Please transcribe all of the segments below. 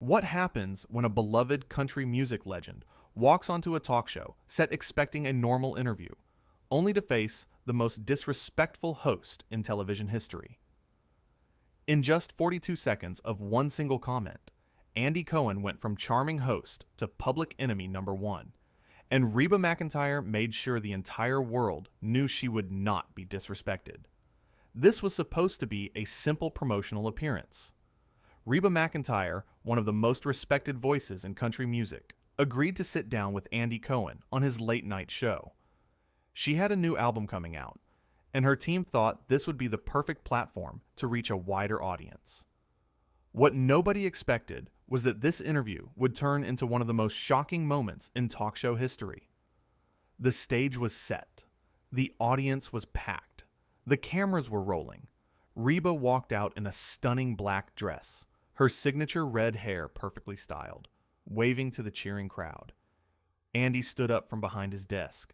What happens when a beloved country music legend walks onto a talk show set expecting a normal interview, only to face the most disrespectful host in television history? In just 42 seconds of one single comment, Andy Cohen went from charming host to public enemy number one, and Reba McEntire made sure the entire world knew she would not be disrespected. This was supposed to be a simple promotional appearance. Reba McEntire, one of the most respected voices in country music, agreed to sit down with Andy Cohen on his late-night show. She had a new album coming out, and her team thought this would be the perfect platform to reach a wider audience. What nobody expected was that this interview would turn into one of the most shocking moments in talk show history. The stage was set. The audience was packed. The cameras were rolling. Reba walked out in a stunning black dress, her signature red hair perfectly styled, waving to the cheering crowd. Andy stood up from behind his desk.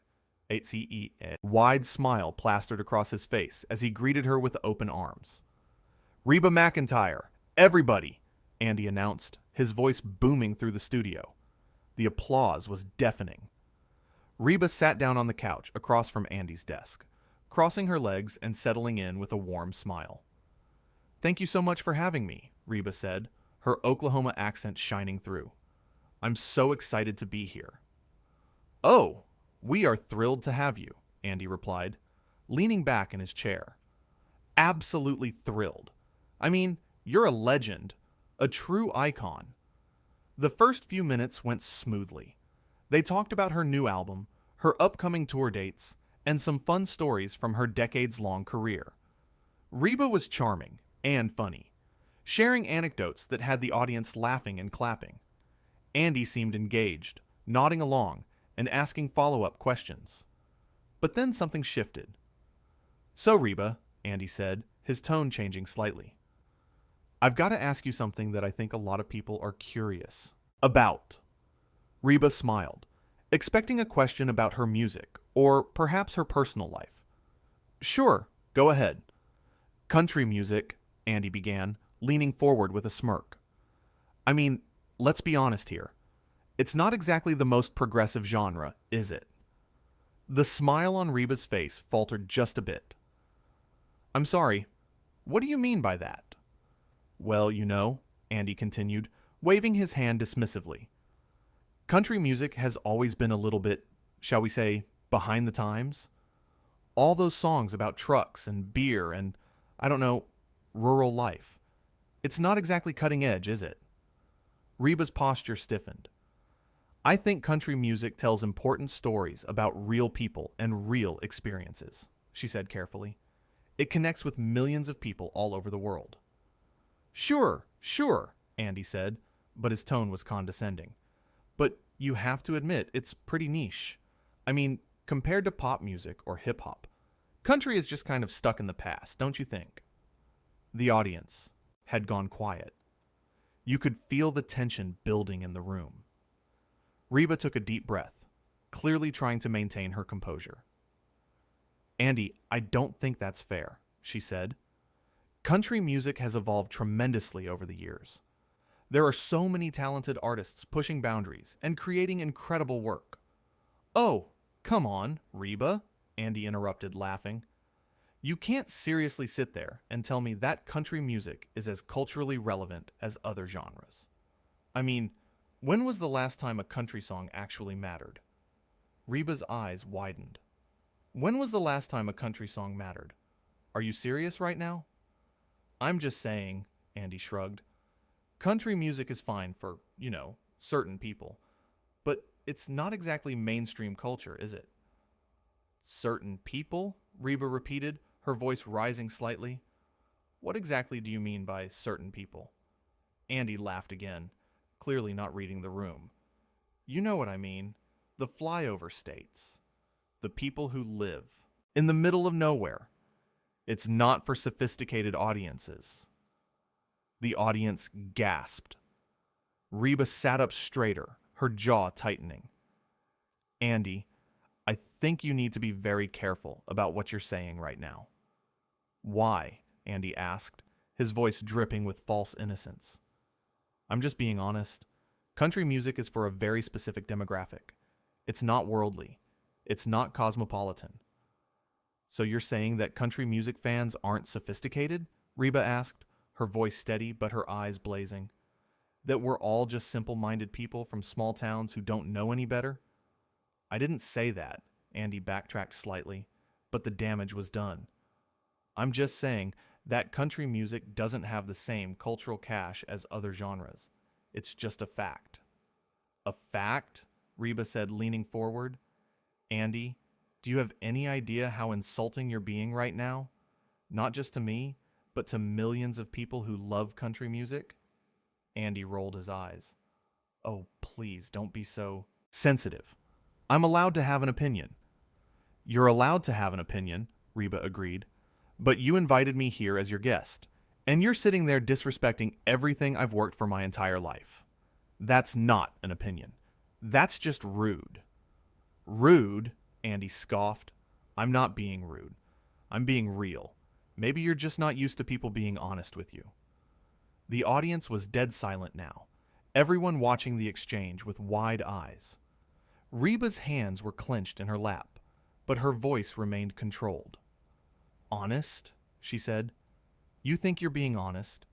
A wide smile plastered across his face as he greeted her with open arms. "Reba McEntire, everybody!" Andy announced, his voice booming through the studio. The applause was deafening. Reba sat down on the couch across from Andy's desk, crossing her legs and settling in with a warm smile. "Thank you so much for having me," Reba said, her Oklahoma accent shining through. "I'm so excited to be here." "Oh, we are thrilled to have you," Andy replied, leaning back in his chair. "Absolutely thrilled. I mean, you're a legend, a true icon." The first few minutes went smoothly. They talked about her new album, her upcoming tour dates, and some fun stories from her decades-long career. Reba was charming and funny, sharing anecdotes that had the audience laughing and clapping. Andy seemed engaged, nodding along and asking follow-up questions. But then something shifted. "So, Reba," Andy said, his tone changing slightly, "I've got to ask you something that I think a lot of people are curious about." Reba smiled, expecting a question about her music or perhaps her personal life. "Sure, go ahead." "Country music," Andy began, leaning forward with a smirk. "I mean, let's be honest here. It's not exactly the most progressive genre, is it?" The smile on Reba's face faltered just a bit. "I'm sorry, what do you mean by that?" "Well, Andy continued, waving his hand dismissively. "Country music has always been a little bit, shall we say, behind the times. All those songs about trucks and beer and, I don't know, rural life. It's not exactly cutting edge, is it?" Reba's posture stiffened. "I think country music tells important stories about real people and real experiences," she said carefully. "It connects with millions of people all over the world." "Sure, Andy said, but his tone was condescending. "But you have to admit it's pretty niche. I mean, compared to pop music or hip-hop, country is just kind of stuck in the past, don't you think?" The audience had gone quiet. You could feel the tension building in the room. Reba took a deep breath, clearly trying to maintain her composure. "Andy, I don't think that's fair," she said. "Country music has evolved tremendously over the years. There are so many talented artists pushing boundaries and creating incredible work." "Oh, come on, Reba," Andy interrupted, laughing. "You can't seriously sit there and tell me that country music is as culturally relevant as other genres. I mean, when was the last time a country song actually mattered?" Reba's eyes widened. "When was the last time a country song mattered? Are you serious right now?" "I'm just saying," Andy shrugged. "Country music is fine for, certain people. But it's not exactly mainstream culture, is it?" "Certain people?" Reba repeated, her voice rising slightly. "What exactly do you mean by certain people?" Andy laughed again, clearly not reading the room. "You know what I mean. The flyover states. The people who live in the middle of nowhere. It's not for sophisticated audiences." The audience gasped. Reba sat up straighter, her jaw tightening. "Andy, I think you need to be very careful about what you're saying right now." "Why?" Andy asked, his voice dripping with false innocence. I'm just being honest. Country music is for a very specific demographic. It's not worldly. It's not cosmopolitan. So you're saying that country music fans aren't sophisticated? Reba asked, her voice steady but her eyes blazing. That we're all just simple-minded people from small towns who don't know any better? I didn't say that, Andy backtracked slightly, but the damage was done. I'm just saying that country music doesn't have the same cultural cache as other genres. It's just a fact. A fact? Reba said, leaning forward. Andy, do you have any idea how insulting you're being right now? Not just to me, but to millions of people who love country music? Andy rolled his eyes. Oh, please, don't be so sensitive. I'm allowed to have an opinion. You're allowed to have an opinion, Reba agreed. But you invited me here as your guest, and you're sitting there disrespecting everything I've worked for my entire life. That's not an opinion. That's just rude. Rude? Andy scoffed. I'm not being rude. I'm being real. Maybe you're just not used to people being honest with you. The audience was dead silent now, everyone watching the exchange with wide eyes. Reba's hands were clenched in her lap, but her voice remained controlled. Honest? She said. You think you're being honest?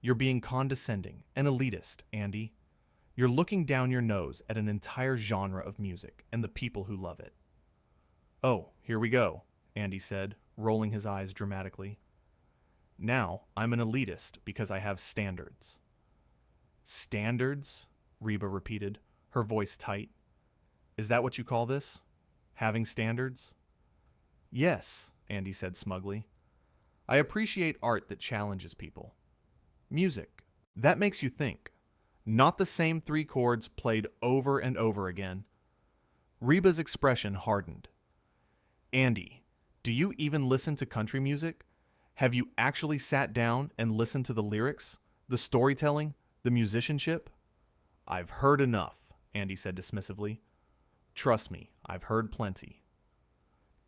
You're being condescending and elitist, Andy. You're looking down your nose at an entire genre of music and the people who love it. Oh, here we go, Andy said, rolling his eyes dramatically. Now I'm an elitist because I have standards. Standards? Reba repeated, her voice tight. Is that what you call this? Having standards? Yes, Andy said smugly. I appreciate art that challenges people. Music. That makes you think. Not the same three chords played over and over again. Reba's expression hardened. Andy, do you even listen to country music? Have you actually sat down and listened to the lyrics, the storytelling, the musicianship? I've heard enough, Andy said dismissively. Trust me, I've heard plenty.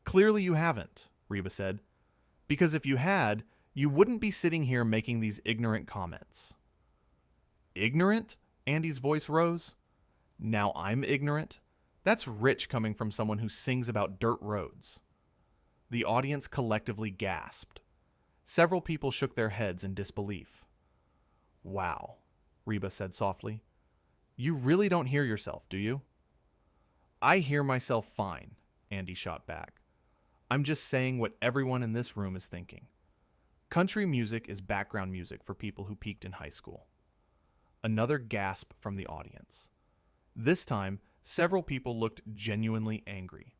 Clearly you haven't, Reba said. Because if you had, you wouldn't be sitting here making these ignorant comments. Ignorant? Andy's voice rose. Now I'm ignorant? That's rich coming from someone who sings about dirt roads. The audience collectively gasped. Several people shook their heads in disbelief. Wow, Reba said softly. You really don't hear yourself, do you? I hear myself fine, Andy shot back. I'm just saying what everyone in this room is thinking. Country music is background music for people who peaked in high school. Another gasp from the audience. This time, several people looked genuinely angry.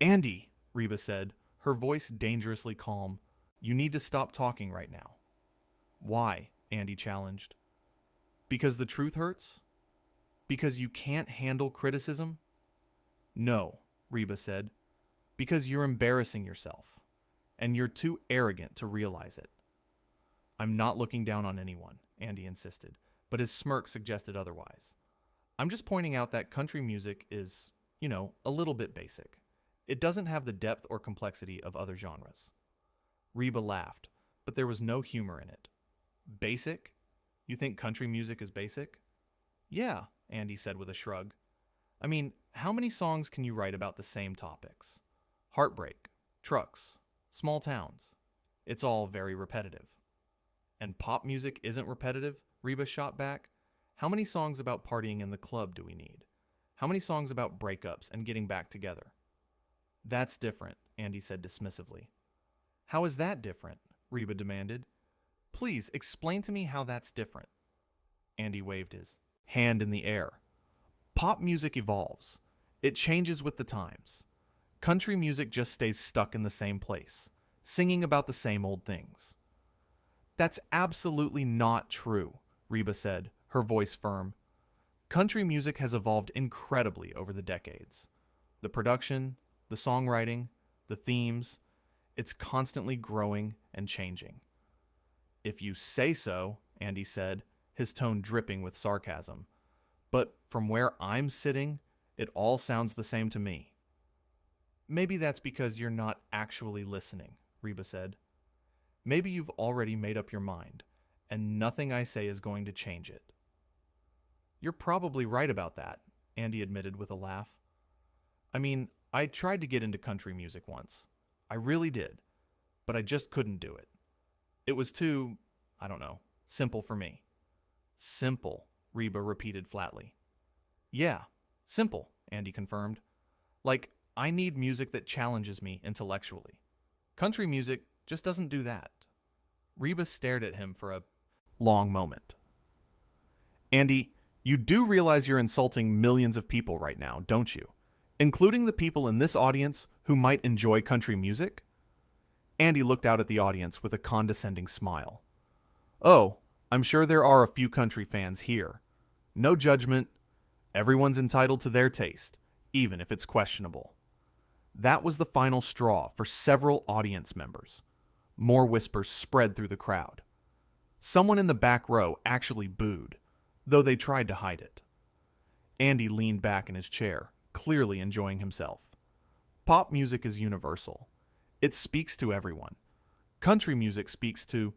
Andy, Reba said, her voice dangerously calm, you need to stop talking right now. Why? Andy challenged. Because the truth hurts? Because you can't handle criticism? No, Reba said. Because you're embarrassing yourself, and you're too arrogant to realize it. I'm not looking down on anyone, Andy insisted, but his smirk suggested otherwise. I'm just pointing out that country music is, a little bit basic. It doesn't have the depth or complexity of other genres. Reba laughed, but there was no humor in it. Basic? You think country music is basic? Yeah, Andy said with a shrug. I mean, how many songs can you write about the same topics? Heartbreak, trucks, small towns. It's all very repetitive. And pop music isn't repetitive, Reba shot back. How many songs about partying in the club do we need? How many songs about breakups and getting back together? That's different, Andy said dismissively. How is that different? Reba demanded. Please explain to me how that's different. Andy waved his hand in the air. Pop music evolves. It changes with the times. Country music just stays stuck in the same place, singing about the same old things. That's absolutely not true, Reba said, her voice firm. Country music has evolved incredibly over the decades. The production, the songwriting, the themes, it's constantly growing and changing. If you say so, Andy said, his tone dripping with sarcasm. But from where I'm sitting, it all sounds the same to me. Maybe that's because you're not actually listening, Reba said. Maybe you've already made up your mind, and nothing I say is going to change it. You're probably right about that, Andy admitted with a laugh. I mean, I tried to get into country music once. I really did. But I just couldn't do it. It was too, I don't know, simple for me. Simple, Reba repeated flatly. Yeah, simple, Andy confirmed. Like, I need music that challenges me intellectually. Country music just doesn't do that. Reba stared at him for a long moment. Andy, you do realize you're insulting millions of people right now, don't you? Including the people in this audience who might enjoy country music? Andy looked out at the audience with a condescending smile. Oh, I'm sure there are a few country fans here. No judgment. Everyone's entitled to their taste, even if it's questionable. That was the final straw for several audience members. More whispers spread through the crowd. Someone in the back row actually booed, though they tried to hide it. Andy leaned back in his chair, clearly enjoying himself. Pop music is universal. It speaks to everyone. Country music speaks to,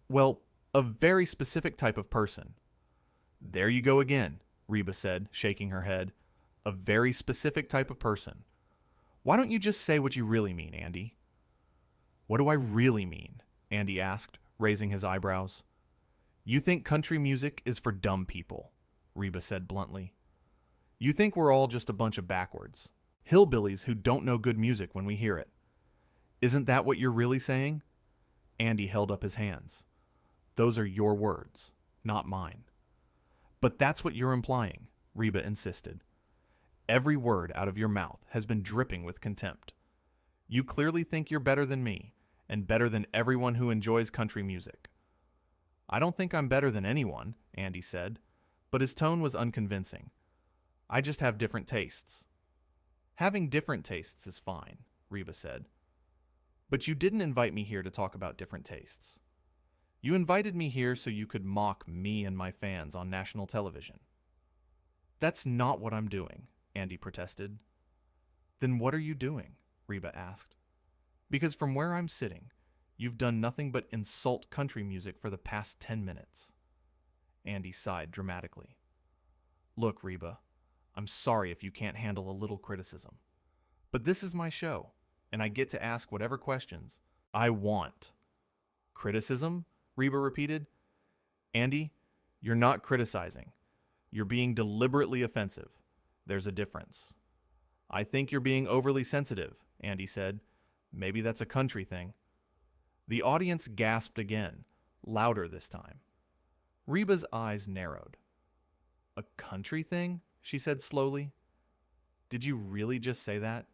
well, a very specific type of person. There you go again, Reba said, shaking her head. A very specific type of person. Why don't you just say what you really mean, Andy? What do I really mean? Andy asked, raising his eyebrows. You think country music is for dumb people, Reba said bluntly. You think we're all just a bunch of backwards. Hillbillies who don't know good music when we hear it. Isn't that what you're really saying? Andy held up his hands. Those are your words, not mine. But that's what you're implying, Reba insisted. Every word out of your mouth has been dripping with contempt. You clearly think you're better than me, and better than everyone who enjoys country music. I don't think I'm better than anyone, Andy said, but his tone was unconvincing. I just have different tastes. Having different tastes is fine, Reba said. But you didn't invite me here to talk about different tastes. You invited me here so you could mock me and my fans on national television. That's not what I'm doing, Andy protested. Then what are you doing? Reba asked. Because from where I'm sitting, you've done nothing but insult country music for the past 10 minutes. Andy sighed dramatically. Look, Reba, I'm sorry if you can't handle a little criticism. But this is my show, and I get to ask whatever questions I want. Criticism? Reba repeated. Andy, you're not criticizing. You're being deliberately offensive. There's a difference. I think you're being overly sensitive, Andy said. Maybe that's a country thing. The audience gasped again, louder this time. Reba's eyes narrowed. A country thing? She said slowly. Did you really just say that?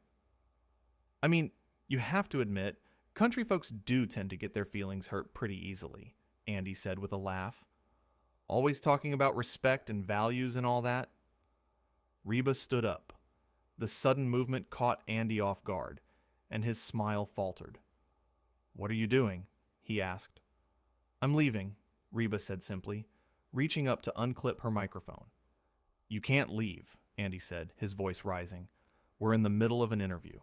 I mean, you have to admit, country folks do tend to get their feelings hurt pretty easily, Andy said with a laugh. Always talking about respect and values and all that. Reba stood up. The sudden movement caught Andy off guard, and his smile faltered. What are you doing? He asked. I'm leaving, Reba said simply, reaching up to unclip her microphone. You can't leave, Andy said, his voice rising. We're in the middle of an interview.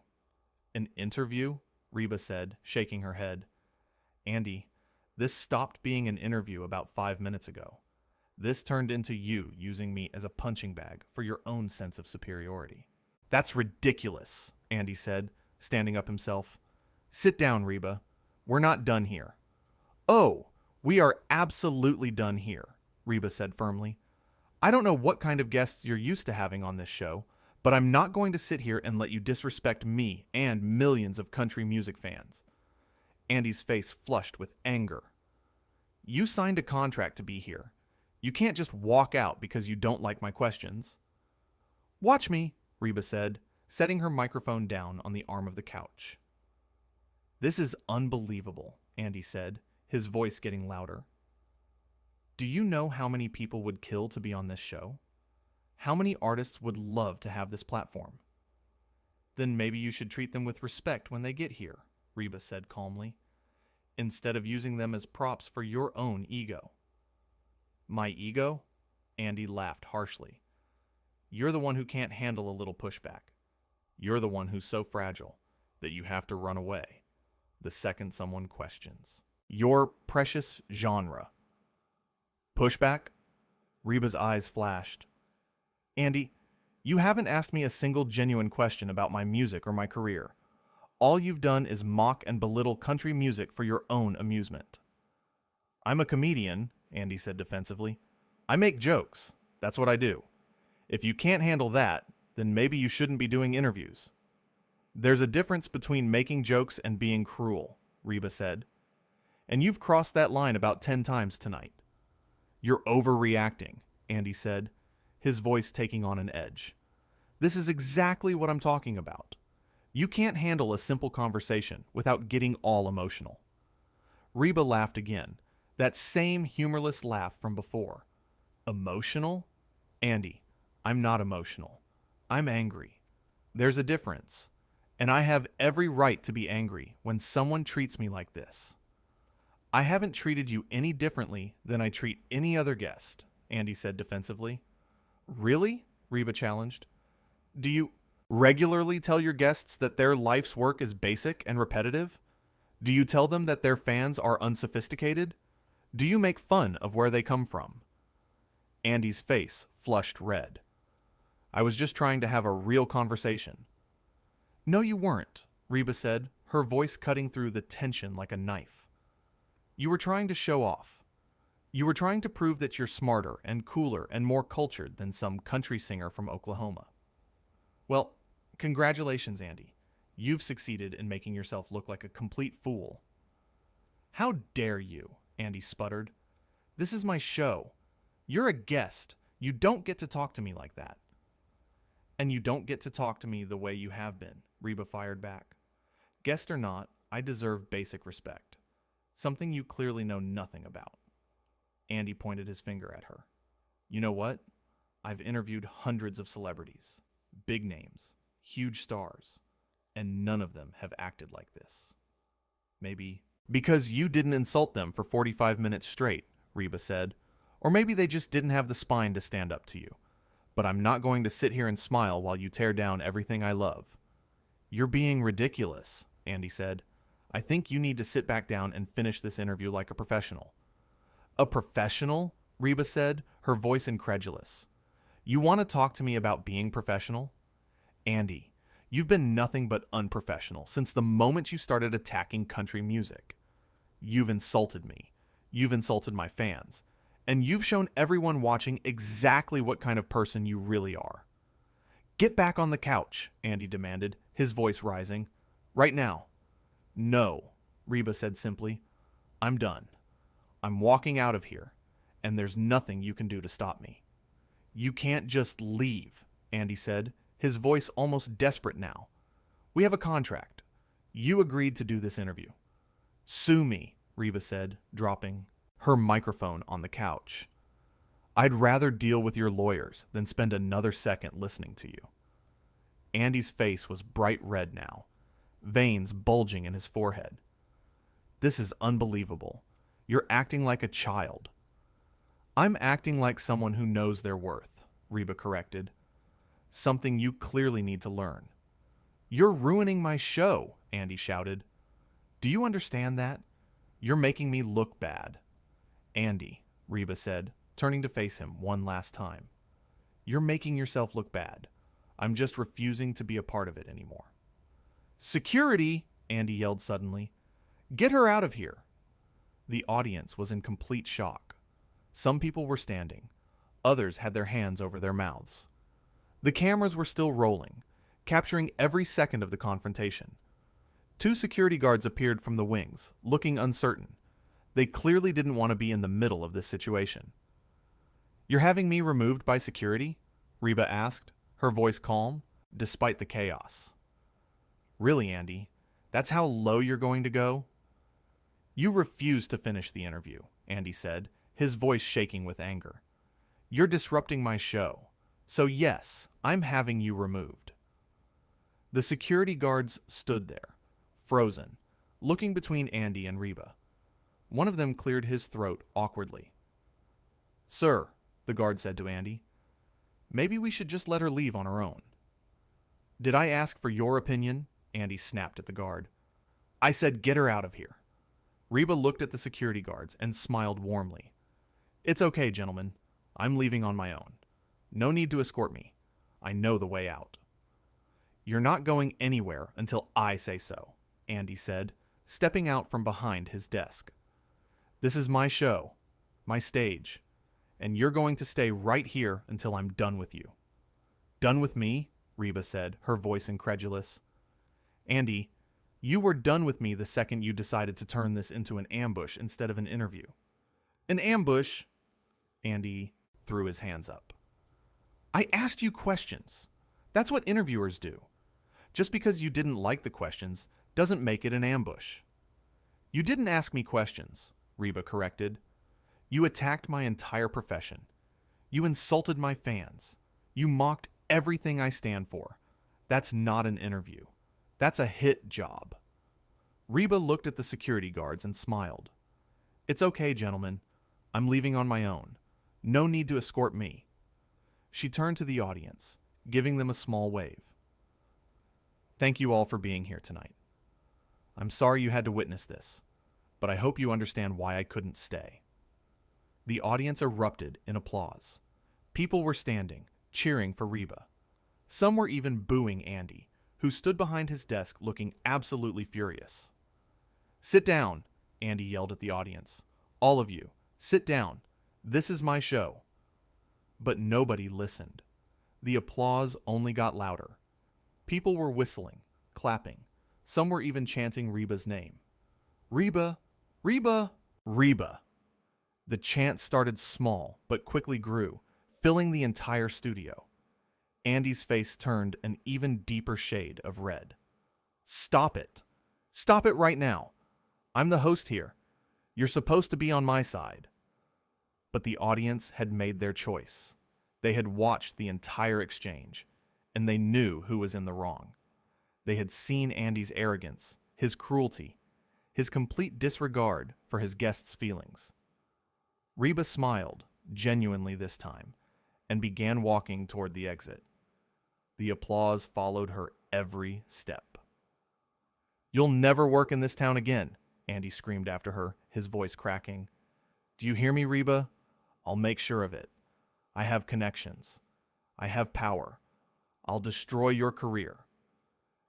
An interview? Reba said, shaking her head. Andy, this stopped being an interview about 5 minutes ago. This turned into you using me as a punching bag for your own sense of superiority. That's ridiculous, Andy said, standing up himself. Sit down, Reba. We're not done here. Oh, we are absolutely done here, Reba said firmly. I don't know what kind of guests you're used to having on this show, but I'm not going to sit here and let you disrespect me and millions of country music fans. Andy's face flushed with anger. You signed a contract to be here. You can't just walk out because you don't like my questions. Watch me, Reba said, setting her microphone down on the arm of the couch. This is unbelievable, Andy said, his voice getting louder. Do you know how many people would kill to be on this show? How many artists would love to have this platform? Then maybe you should treat them with respect when they get here, Reba said calmly, instead of using them as props for your own ego. My ego? Andy laughed harshly. You're the one who can't handle a little pushback. You're the one who's so fragile that you have to run away the second someone questions your precious genre. Pushback? Reba's eyes flashed. Andy, you haven't asked me a single genuine question about my music or my career. All you've done is mock and belittle country music for your own amusement. I'm a comedian, Andy said defensively. I make jokes. That's what I do. If you can't handle that, then maybe you shouldn't be doing interviews. There's a difference between making jokes and being cruel, Reba said. And you've crossed that line about 10 times tonight. You're overreacting, Andy said, his voice taking on an edge. This is exactly what I'm talking about. You can't handle a simple conversation without getting all emotional. Reba laughed again, that same humorless laugh from before. Emotional? Andy, I'm not emotional. I'm angry. There's a difference, and I have every right to be angry when someone treats me like this. I haven't treated you any differently than I treat any other guest, Andy said defensively. Really? Reba challenged. Do you regularly tell your guests that their life's work is basic and repetitive? Do you tell them that their fans are unsophisticated? Do you make fun of where they come from? Andy's face flushed red. I was just trying to have a real conversation. No, you weren't, Reba said, her voice cutting through the tension like a knife. You were trying to show off. You were trying to prove that you're smarter and cooler and more cultured than some country singer from Oklahoma. Well, congratulations, Andy. You've succeeded in making yourself look like a complete fool. How dare you, Andy sputtered. This is my show. You're a guest. You don't get to talk to me like that. And you don't get to talk to me the way you have been, Reba fired back. Guest or not, I deserve basic respect. Something you clearly know nothing about. Andy pointed his finger at her. You know what? I've interviewed hundreds of celebrities, big names, huge stars, and none of them have acted like this. Maybe because you didn't insult them for 45 minutes straight, Reba said, or maybe they just didn't have the spine to stand up to you. But I'm not going to sit here and smile while you tear down everything I love. You're being ridiculous, Andy said. I think you need to sit back down and finish this interview like a professional. A professional? Reba said, her voice incredulous. You want to talk to me about being professional? Andy, you've been nothing but unprofessional since the moment you started attacking country music. You've insulted me. You've insulted my fans. And you've shown everyone watching exactly what kind of person you really are. Get back on the couch, Andy demanded, his voice rising. Right now. No, Reba said simply. I'm done. I'm walking out of here, and there's nothing you can do to stop me. You can't just leave, Andy said, his voice almost desperate now. We have a contract. You agreed to do this interview. Sue me, Reba said, dropping her microphone on the couch. I'd rather deal with your lawyers than spend another second listening to you. Andy's face was bright red now, veins bulging in his forehead. This is unbelievable. You're acting like a child. I'm acting like someone who knows their worth, Reba corrected. Something you clearly need to learn. You're ruining my show, Andy shouted. Do you understand that? You're making me look bad. Andy, Reba said, turning to face him one last time. You're making yourself look bad. I'm just refusing to be a part of it anymore. Security, Andy yelled suddenly. Get her out of here. The audience was in complete shock. Some people were standing. Others had their hands over their mouths. The cameras were still rolling, capturing every second of the confrontation. 2 security guards appeared from the wings, looking uncertain. They clearly didn't want to be in the middle of this situation. You're having me removed by security? Reba asked, her voice calm, despite the chaos. Really, Andy? That's how low you're going to go? You refuse to finish the interview, Andy said, his voice shaking with anger. You're disrupting my show. So yes, I'm having you removed. The security guards stood there, frozen, looking between Andy and Reba. One of them cleared his throat awkwardly. Sir, the guard said to Andy, maybe we should just let her leave on her own. Did I ask for your opinion? Andy snapped at the guard. I said get her out of here. Reba looked at the security guards and smiled warmly. It's okay, gentlemen. I'm leaving on my own. No need to escort me. I know the way out. You're not going anywhere until I say so, Andy said, stepping out from behind his desk. This is my show, my stage, and you're going to stay right here until I'm done with you. Done with me? Reba said, her voice incredulous. Andy, you were done with me the second you decided to turn this into an ambush instead of an interview. An ambush? Andy threw his hands up. I asked you questions. That's what interviewers do. Just because you didn't like the questions doesn't make it an ambush. You didn't ask me questions, Reba corrected. You attacked my entire profession. You insulted my fans. You mocked everything I stand for. That's not an interview. That's a hit job. Reba looked at the security guards and smiled. It's okay, gentlemen. I'm leaving on my own. No need to escort me. She turned to the audience, giving them a small wave. Thank you all for being here tonight. I'm sorry you had to witness this, but I hope you understand why I couldn't stay. The audience erupted in applause. People were standing, cheering for Reba. Some were even booing Andy, who stood behind his desk looking absolutely furious. Sit down, Andy yelled at the audience. All of you, sit down. This is my show. But nobody listened. The applause only got louder. People were whistling, clapping. Some were even chanting Reba's name. Reba! Reba! Reba! The chant started small, but quickly grew, filling the entire studio. Andy's face turned an even deeper shade of red. Stop it! Stop it right now! I'm the host here. You're supposed to be on my side. But the audience had made their choice. They had watched the entire exchange, and they knew who was in the wrong. They had seen Andy's arrogance, his cruelty, his complete disregard for his guests' feelings. Reba smiled, genuinely this time, and began walking toward the exit. The applause followed her every step. You'll never work in this town again, Andy screamed after her, his voice cracking. Do you hear me, Reba? I'll make sure of it. I have connections. I have power. I'll destroy your career.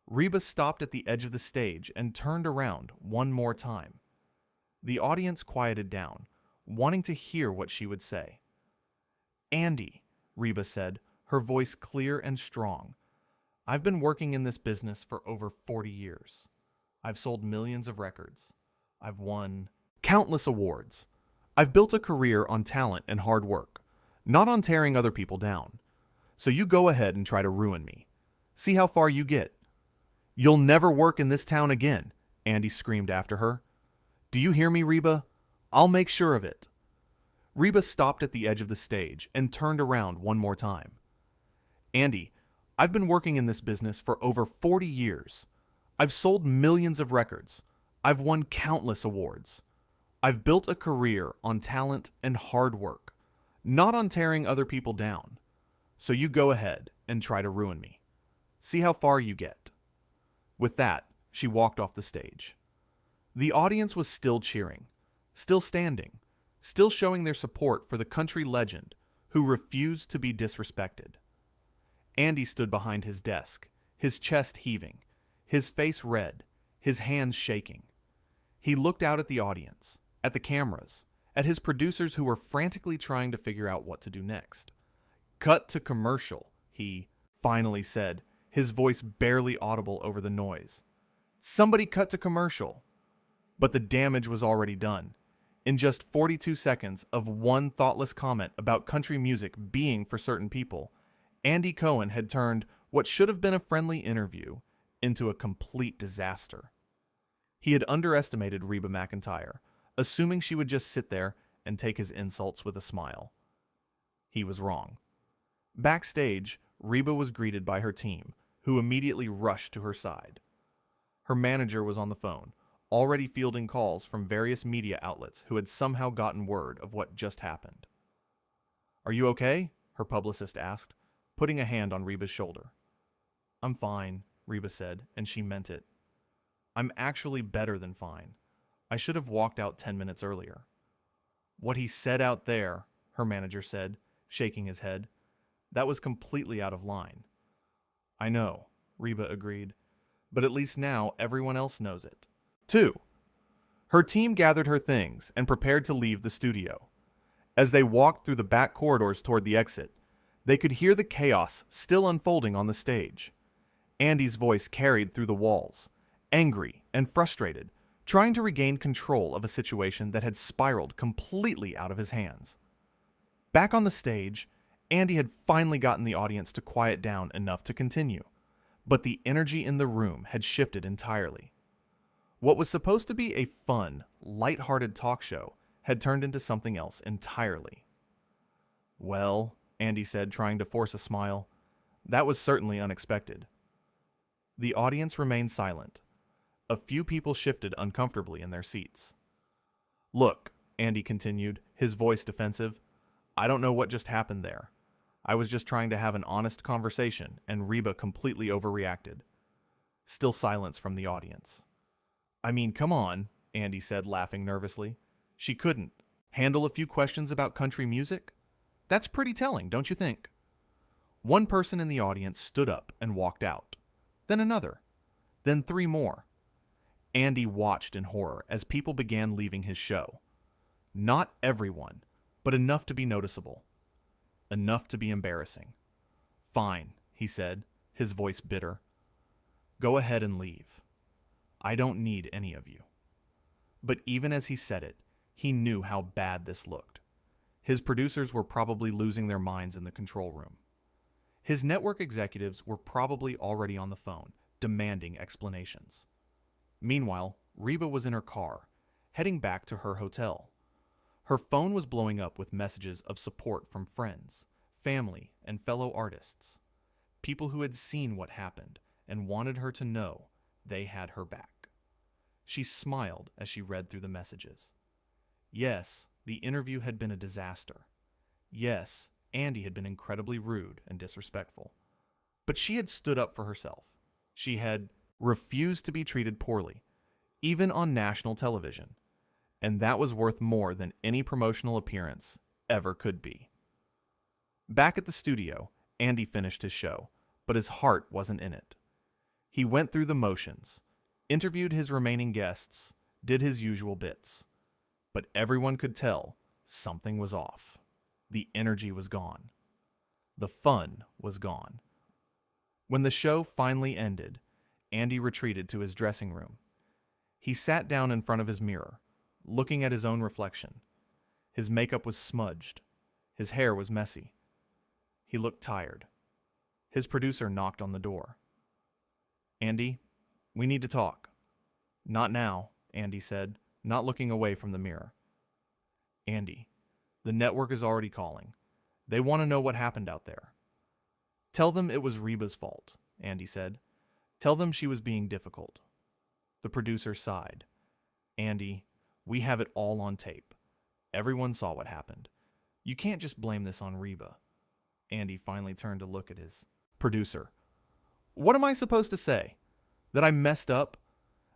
Reba stopped at the edge of the stage and turned around one more time. The audience quieted down, wanting to hear what she would say. Andy, Reba said, her voice clear and strong. I've been working in this business for over 40 years. I've sold millions of records. I've won countless awards. I've built a career on talent and hard work, not on tearing other people down. So you go ahead and try to ruin me. See how far you get. You'll never work in this town again, Andy screamed after her. Do you hear me, Reba? I'll make sure of it. Reba stopped at the edge of the stage and turned around one more time. Andy, I've been working in this business for over 40 years. I've sold millions of records. I've won countless awards. I've built a career on talent and hard work, not on tearing other people down. So you go ahead and try to ruin me. See how far you get. With that, she walked off the stage. The audience was still cheering, still standing, still showing their support for the country legend who refused to be disrespected. Andy stood behind his desk, his chest heaving, his face red, his hands shaking. He looked out at the audience, at the cameras, at his producers who were frantically trying to figure out what to do next. Cut to commercial, he finally said, his voice barely audible over the noise. Somebody cut to commercial. But the damage was already done. In just 42 seconds of one thoughtless comment about country music being for certain people, Andy Cohen had turned what should have been a friendly interview into a complete disaster. He had underestimated Reba McEntire, assuming she would just sit there and take his insults with a smile. He was wrong. Backstage, Reba was greeted by her team, who immediately rushed to her side. Her manager was on the phone, already fielding calls from various media outlets who had somehow gotten word of what just happened. Are you okay? Her publicist asked, putting a hand on Reba's shoulder. I'm fine, Reba said, and she meant it. I'm actually better than fine. I should have walked out 10 minutes earlier. What he said out there, her manager said, shaking his head. That was completely out of line. I know, Reba agreed, but at least now everyone else knows it. 2. Her team gathered her things and prepared to leave the studio. As they walked through the back corridors toward the exit, they could hear the chaos still unfolding on the stage. Andy's voice carried through the walls, angry and frustrated, trying to regain control of a situation that had spiraled completely out of his hands. Back on the stage, Andy had finally gotten the audience to quiet down enough to continue, but the energy in the room had shifted entirely. What was supposed to be a fun, light-hearted talk show had turned into something else entirely. Well, Andy said, trying to force a smile, that was certainly unexpected. The audience remained silent. A few people shifted uncomfortably in their seats. Look, Andy continued, his voice defensive, I don't know what just happened there. I was just trying to have an honest conversation, and Reba completely overreacted. Still silence from the audience. I mean, come on, Andy said, laughing nervously. She couldn't handle a few questions about country music? That's pretty telling, don't you think? One person in the audience stood up and walked out. Then another. Then 3 more. Andy watched in horror as people began leaving his show. Not everyone, but enough to be noticeable. Enough to be embarrassing. Fine, he said, his voice bitter. Go ahead and leave. I don't need any of you. But even as he said it, he knew how bad this looked. His producers were probably losing their minds in the control room. His network executives were probably already on the phone, demanding explanations. Meanwhile, Reba was in her car, heading back to her hotel. Her phone was blowing up with messages of support from friends, family, and fellow artists. People who had seen what happened and wanted her to know they had her back. She smiled as she read through the messages. Yes, the interview had been a disaster. Yes, Andy had been incredibly rude and disrespectful. But she had stood up for herself. She had refused to be treated poorly, even on national television. And that was worth more than any promotional appearance ever could be. Back at the studio, Andy finished his show, but his heart wasn't in it. He went through the motions, interviewed his remaining guests, did his usual bits. But everyone could tell something was off. The energy was gone. The fun was gone. When the show finally ended, Andy retreated to his dressing room. He sat down in front of his mirror, looking at his own reflection. His makeup was smudged. His hair was messy. He looked tired. His producer knocked on the door. Andy, we need to talk. Not now, Andy said, not looking away from the mirror. Andy, the network is already calling. They want to know what happened out there. Tell them it was Reba's fault, Andy said. Tell them she was being difficult. The producer sighed. Andy, we have it all on tape. Everyone saw what happened. You can't just blame this on Reba. Andy finally turned to look at his producer. What am I supposed to say? That I messed up?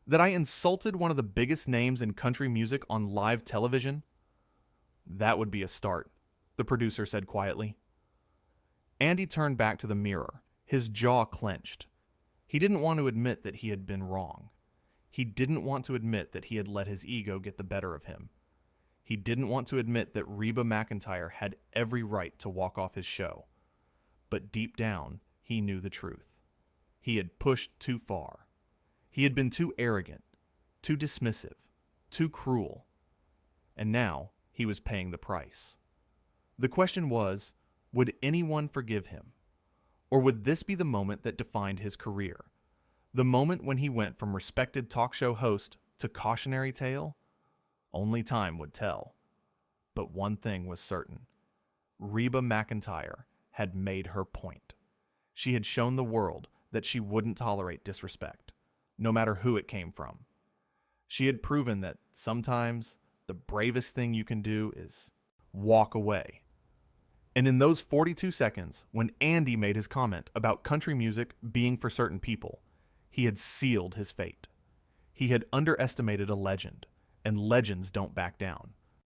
That I insulted one of the biggest names in country music on live television? That would be a start, the producer said quietly. Andy turned back to the mirror, his jaw clenched. He didn't want to admit that he had been wrong. He didn't want to admit that he had let his ego get the better of him. He didn't want to admit that Reba McEntire had every right to walk off his show. But deep down, he knew the truth. He had pushed too far. He had been too arrogant, too dismissive, too cruel. And now he was paying the price. The question was, would anyone forgive him? Or would this be the moment that defined his career? The moment when he went from respected talk show host to cautionary tale? Only time would tell. But one thing was certain. Reba McEntire had made her point. She had shown the world that she wouldn't tolerate disrespect, no matter who it came from. She had proven that sometimes the bravest thing you can do is walk away. And in those 42 seconds, when Andy made his comment about country music being for certain people, he had sealed his fate. He had underestimated a legend, and legends don't back down.